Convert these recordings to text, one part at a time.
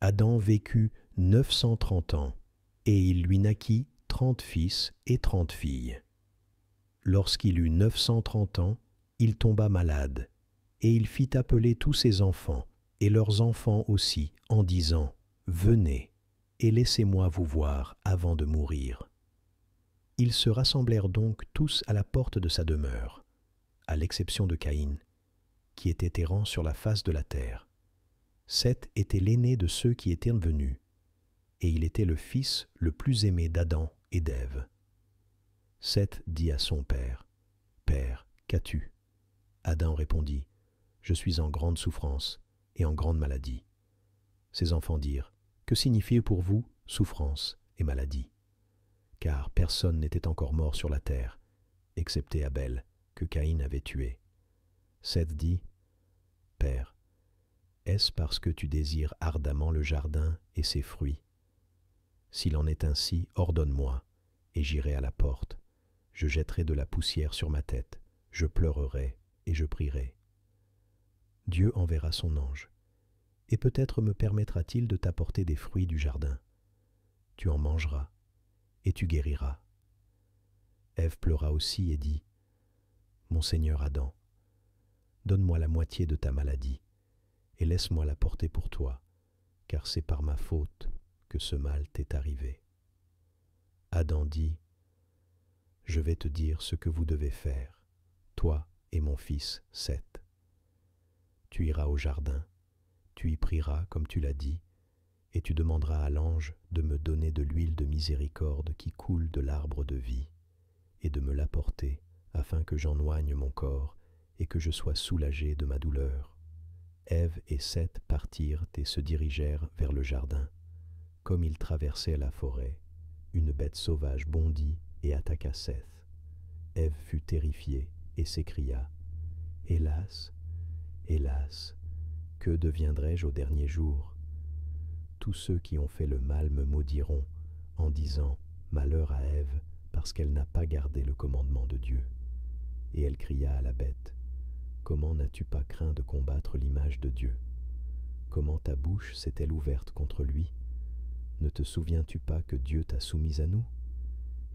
Adam vécut 930 ans, et il lui naquit 30 fils et 30 filles. Lorsqu'il eut 930 ans, il tomba malade, et il fit appeler tous ses enfants, et leurs enfants aussi, en disant, « Venez, et laissez-moi vous voir avant de mourir. » Ils se rassemblèrent donc tous à la porte de sa demeure, à l'exception de Caïn, qui était errant sur la face de la terre. Seth était l'aîné de ceux qui étaient venus, et il était le fils le plus aimé d'Adam et d'Ève. Seth dit à son père, « Père, qu'as-tu » Adam répondit, « Je suis en grande souffrance et en grande maladie. » Ses enfants dirent, « Que signifie pour vous souffrance et maladie ?» Car personne n'était encore mort sur la terre, excepté Abel, que Caïn avait tué. Seth dit, « Père, est-ce parce que tu désires ardemment le jardin et ses fruits? S'il en est ainsi, ordonne-moi, et j'irai à la porte. Je jetterai de la poussière sur ma tête, je pleurerai et je prierai. Dieu enverra son ange, et peut-être me permettra-t-il de t'apporter des fruits du jardin. Tu en mangeras, et tu guériras. » Ève pleura aussi et dit, « Mon Seigneur Adam, donne-moi la moitié de ta maladie, et laisse-moi la porter pour toi, car c'est par ma faute que ce mal t'est arrivé. » Adam dit, « Je vais te dire ce que vous devez faire, toi et mon fils Seth. Tu iras au jardin, tu y prieras comme tu l'as dit, et tu demanderas à l'ange de me donner de l'huile de miséricorde qui coule de l'arbre de vie, et de me l'apporter afin que j'ennoigne mon corps et que je sois soulagé de ma douleur. » Ève et Seth partirent et se dirigèrent vers le jardin. Comme ils traversaient la forêt, une bête sauvage bondit et attaqua Seth. Ève fut terrifiée et s'écria, « Hélas, hélas, que deviendrai-je au dernier jour? Tous ceux qui ont fait le mal me maudiront en disant, malheur à Ève, parce qu'elle n'a pas gardé le commandement de Dieu. » Et elle cria à la bête, « Comment n'as-tu pas craint de combattre l'image de Dieu? Comment ta bouche s'est-elle ouverte contre lui? Ne te souviens-tu pas que Dieu t'a soumise à nous? »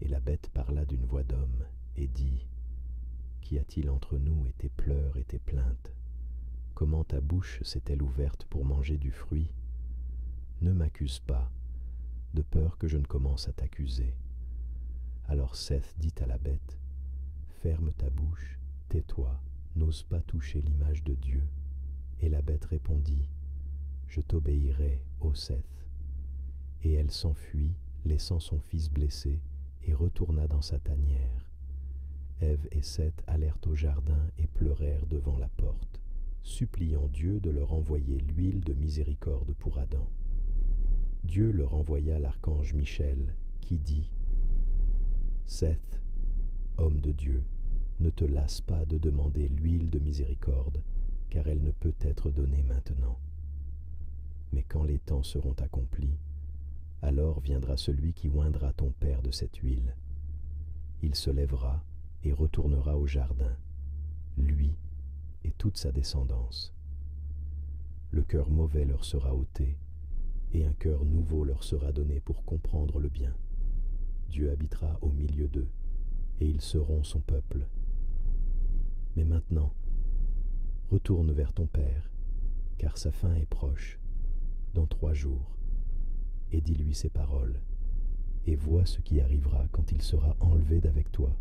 Et la bête parla d'une voix d'homme et dit, « Qu'y a-t-il entre nous et tes pleurs et tes plaintes? Comment ta bouche s'est-elle ouverte pour manger du fruit? Ne m'accuse pas, de peur que je ne commence à t'accuser. » Alors Seth dit à la bête, « Ferme ta bouche, tais-toi, n'ose pas toucher l'image de Dieu. » Et la bête répondit, « Je t'obéirai, ô Seth. » Et elle s'enfuit, laissant son fils blessé, et retourna dans sa tanière. Ève et Seth allèrent au jardin et pleurèrent devant la porte, suppliant Dieu de leur envoyer l'huile de miséricorde pour Adam. Dieu leur envoya l'archange Michel, qui dit, « Seth, homme de Dieu, ne te lasse pas de demander l'huile de miséricorde, car elle ne peut être donnée maintenant. Mais quand les temps seront accomplis, alors viendra celui qui oindra ton père de cette huile. Il se lèvera et retournera au jardin, lui et toute sa descendance. Le cœur mauvais leur sera ôté, et un cœur nouveau leur sera donné pour comprendre le bien. Dieu habitera au milieu d'eux, et ils seront son peuple. Mais maintenant, retourne vers ton père, car sa fin est proche, dans 3 jours, et dis-lui ces paroles, et vois ce qui arrivera quand il sera enlevé d'avec toi. »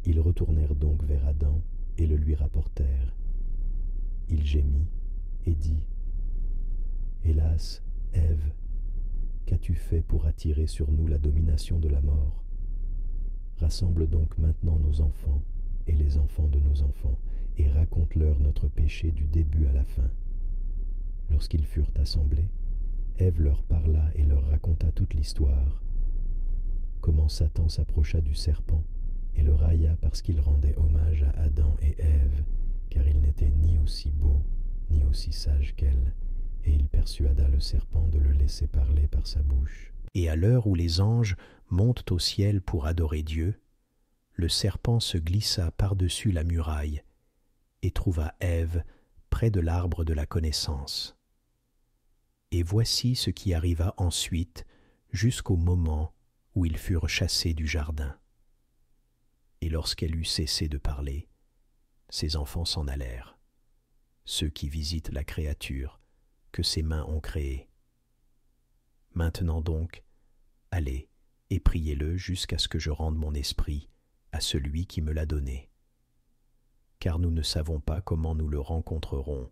Ils retournèrent donc vers Adam et le lui rapportèrent. Il gémit et dit, « Hélas, Ève, qu'as-tu fait pour attirer sur nous la domination de la mort? Rassemble donc maintenant nos enfants et les enfants de nos enfants, et raconte-leur notre péché du début à la fin. » Lorsqu'ils furent assemblés, Ève leur parla et leur raconta toute l'histoire. Comment Satan s'approcha du serpent et le railla parce qu'il rendait hommage à Adam et Ève, car il n'était ni aussi beau ni aussi sage qu'elle, et il persuada le serpent de le laisser parler par sa bouche. Et à l'heure où les anges montent au ciel pour adorer Dieu, le serpent se glissa par-dessus la muraille et trouva Ève près de l'arbre de la connaissance. Et voici ce qui arriva ensuite jusqu'au moment où ils furent chassés du jardin. Et lorsqu'elle eut cessé de parler, ses enfants s'en allèrent, ceux qui visitent la créature que ses mains ont créée. Maintenant donc, allez et priez-le jusqu'à ce que je rende mon esprit à celui qui me l'a donné. Car nous ne savons pas comment nous le rencontrerons,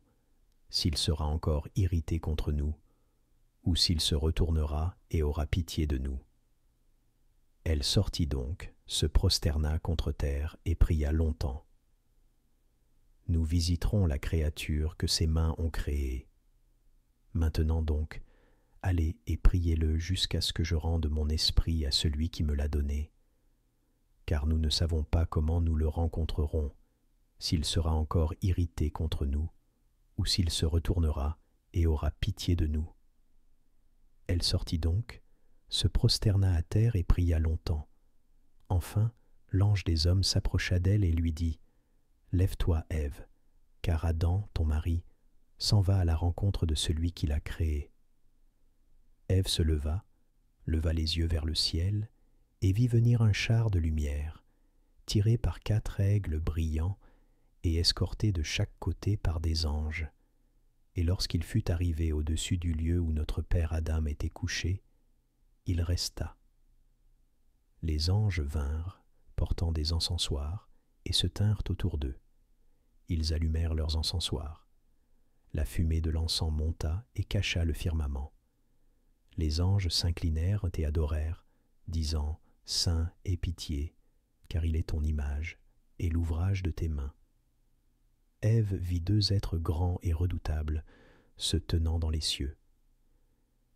s'il sera encore irrité contre nous, ou s'il se retournera et aura pitié de nous. Elle sortit donc, se prosterna contre terre et pria longtemps. Nous visiterons la créature que ses mains ont créée. Maintenant donc, allez et priez-le jusqu'à ce que je rende mon esprit à celui qui me l'a donné, car nous ne savons pas comment nous le rencontrerons, s'il sera encore irrité contre nous, ou s'il se retournera et aura pitié de nous. Elle sortit donc, se prosterna à terre et pria longtemps. Enfin, l'ange des hommes s'approcha d'elle et lui dit : « Lève-toi, Ève, car Adam, ton mari, s'en va à la rencontre de celui qui l'a créé. » Ève se leva les yeux vers le ciel, et vit venir un char de lumière, tiré par 4 aigles brillants et escorté de chaque côté par des anges. Et lorsqu'il fut arrivé au-dessus du lieu où notre père Adam était couché, il resta. Les anges vinrent, portant des encensoirs, et se tinrent autour d'eux. Ils allumèrent leurs encensoirs. La fumée de l'encens monta et cacha le firmament. Les anges s'inclinèrent et adorèrent, disant : « Saint, aie pitié, car il est ton image, et l'ouvrage de tes mains. » Ève vit 2 êtres grands et redoutables se tenant dans les cieux.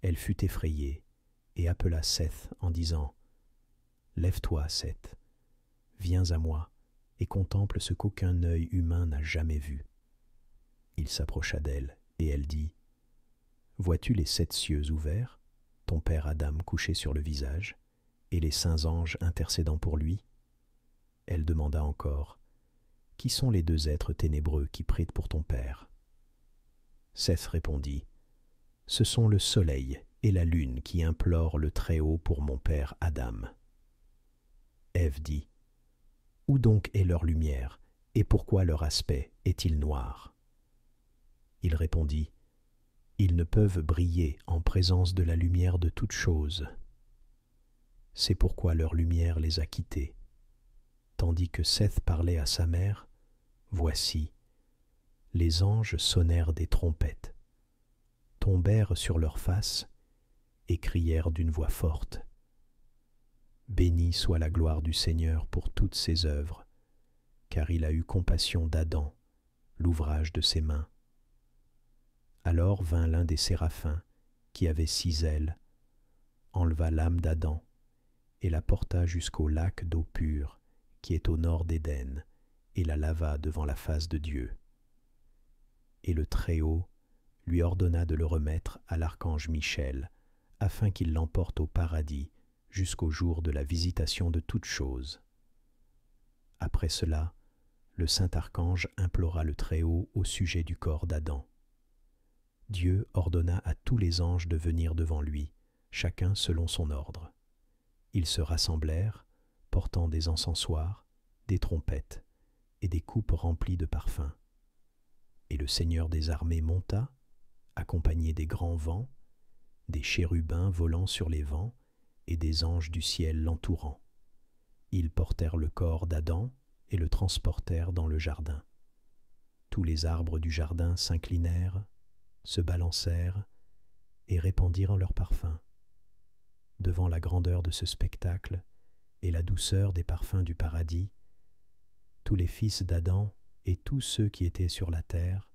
Elle fut effrayée et appela Seth en disant : « Lève-toi, Seth, viens à moi et contemple ce qu'aucun œil humain n'a jamais vu. » Il s'approcha d'elle et elle dit : « Vois-tu les 7 cieux ouverts, ton père Adam couché sur le visage, et les saints anges intercédant pour lui ? » Elle demanda encore : « Qui sont les 2 êtres ténébreux qui prient pour ton père ? » Seth répondit : « Ce sont le soleil et la lune qui implorent le Très-Haut pour mon père Adam. » Ève dit : « Où donc est leur lumière, et pourquoi leur aspect est-il noir ? » Il répondit : « Ils ne peuvent briller en présence de la lumière de toutes choses. C'est pourquoi leur lumière les a quittés. » Tandis que Seth parlait à sa mère, voici, les anges sonnèrent des trompettes, tombèrent sur leurs faces et crièrent d'une voix forte : « Béni soit la gloire du Seigneur pour toutes ses œuvres, car il a eu compassion d'Adam, l'ouvrage de ses mains. » Alors vint l'un des séraphins, qui avait 6 ailes, enleva l'âme d'Adam et la porta jusqu'au lac d'eau pure, qui est au nord d'Éden, et la lava devant la face de Dieu. Et le Très-Haut lui ordonna de le remettre à l'archange Michel, afin qu'il l'emporte au paradis jusqu'au jour de la visitation de toutes choses. Après cela, le saint archange implora le Très-Haut au sujet du corps d'Adam. Dieu ordonna à tous les anges de venir devant lui, chacun selon son ordre. Ils se rassemblèrent, portant des encensoirs, des trompettes et des coupes remplies de parfums. Et le Seigneur des armées monta, accompagné des grands vents, des chérubins volant sur les vents et des anges du ciel l'entourant. Ils portèrent le corps d'Adam et le transportèrent dans le jardin. Tous les arbres du jardin s'inclinèrent, se balancèrent et répandirent leurs parfums. Devant la grandeur de ce spectacle et la douceur des parfums du paradis, tous les fils d'Adam et tous ceux qui étaient sur la terre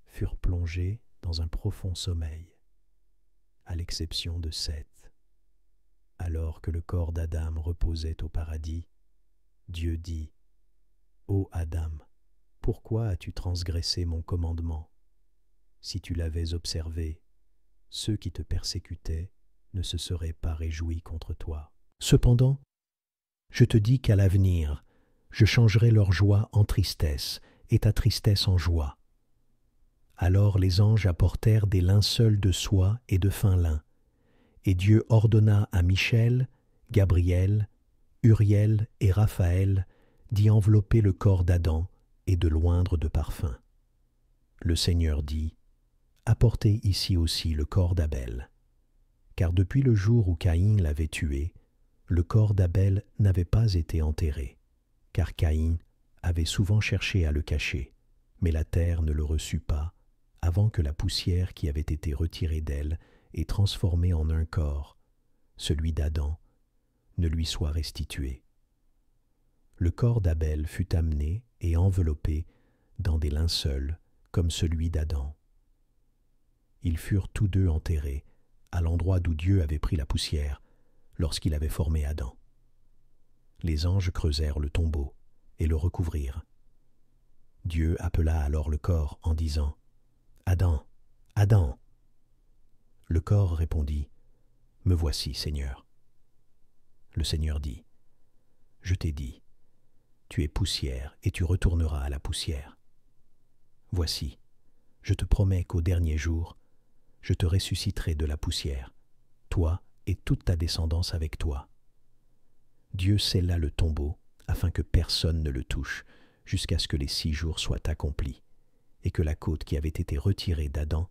furent plongés dans un profond sommeil, à l'exception de Seth. Alors que le corps d'Adam reposait au paradis, Dieu dit : « Ô Adam, pourquoi as-tu transgressé mon commandement ? Si tu l'avais observé, ceux qui te persécutaient ne se seraient pas réjouis contre toi. Cependant, je te dis qu'à l'avenir, je changerai leur joie en tristesse et ta tristesse en joie. Alors les anges apportèrent des linceuls de soie et de fin lin, et Dieu ordonna à Michel, Gabriel, Uriel et Raphaël d'y envelopper le corps d'Adam et de l'oindre de parfum. Le Seigneur dit, « Apportez ici aussi le corps d'Abel. » Car depuis le jour où Caïn l'avait tué, le corps d'Abel n'avait pas été enterré, car Caïn avait souvent cherché à le cacher, mais la terre ne le reçut pas, avant que la poussière qui avait été retirée d'elle et transformée en un corps, celui d'Adam, ne lui soit restituée. Le corps d'Abel fut amené et enveloppé dans des linceuls comme celui d'Adam. Ils furent tous deux enterrés à l'endroit d'où Dieu avait pris la poussière lorsqu'il avait formé Adam. Les anges creusèrent le tombeau et le recouvrirent. Dieu appela alors le corps en disant « Adam, Adam !» Le corps répondit « Me voici, Seigneur. » Le Seigneur dit « Je t'ai dit, tu es poussière et tu retourneras à la poussière. Voici, je te promets qu'au dernier jour, je te ressusciterai de la poussière, toi et toute ta descendance avec toi. » Dieu scella le tombeau afin que personne ne le touche jusqu'à ce que les 6 jours soient accomplis et que la côte qui avait été retirée d'Adam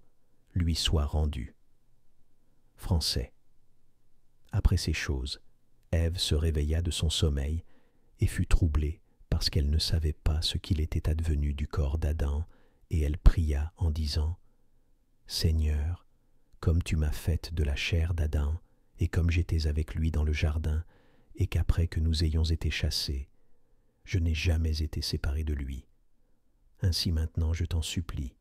lui soit rendue. Français. Après ces choses, Ève se réveilla de son sommeil et fut troublée parce qu'elle ne savait pas ce qu'il était advenu du corps d'Adam, et elle pria en disant « Seigneur, comme tu m'as faite de la chair d'Adam, et comme j'étais avec lui dans le jardin, et qu'après que nous ayons été chassés, je n'ai jamais été séparée de lui. Ainsi maintenant je t'en supplie,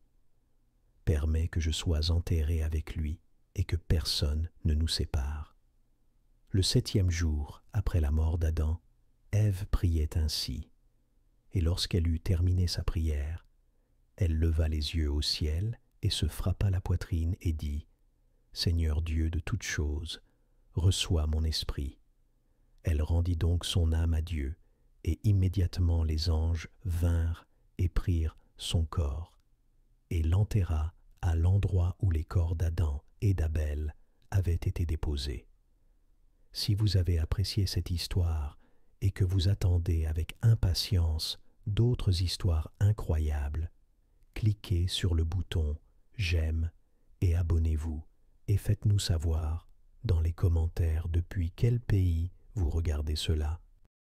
permets que je sois enterrée avec lui, et que personne ne nous sépare. » Le 7e jour, après la mort d'Adam, Ève priait ainsi, et lorsqu'elle eut terminé sa prière, elle leva les yeux au ciel et se frappa la poitrine et dit « Seigneur Dieu de toutes choses, reçois mon esprit. » Elle rendit donc son âme à Dieu, et immédiatement les anges vinrent et prirent son corps, et l'enterra à l'endroit où les corps d'Adam et d'Abel avaient été déposés. Si vous avez apprécié cette histoire et que vous attendez avec impatience d'autres histoires incroyables, cliquez sur le bouton « J'aime » et abonnez-vous, et faites-nous savoir dans les commentaires depuis quel pays vous regardez cela.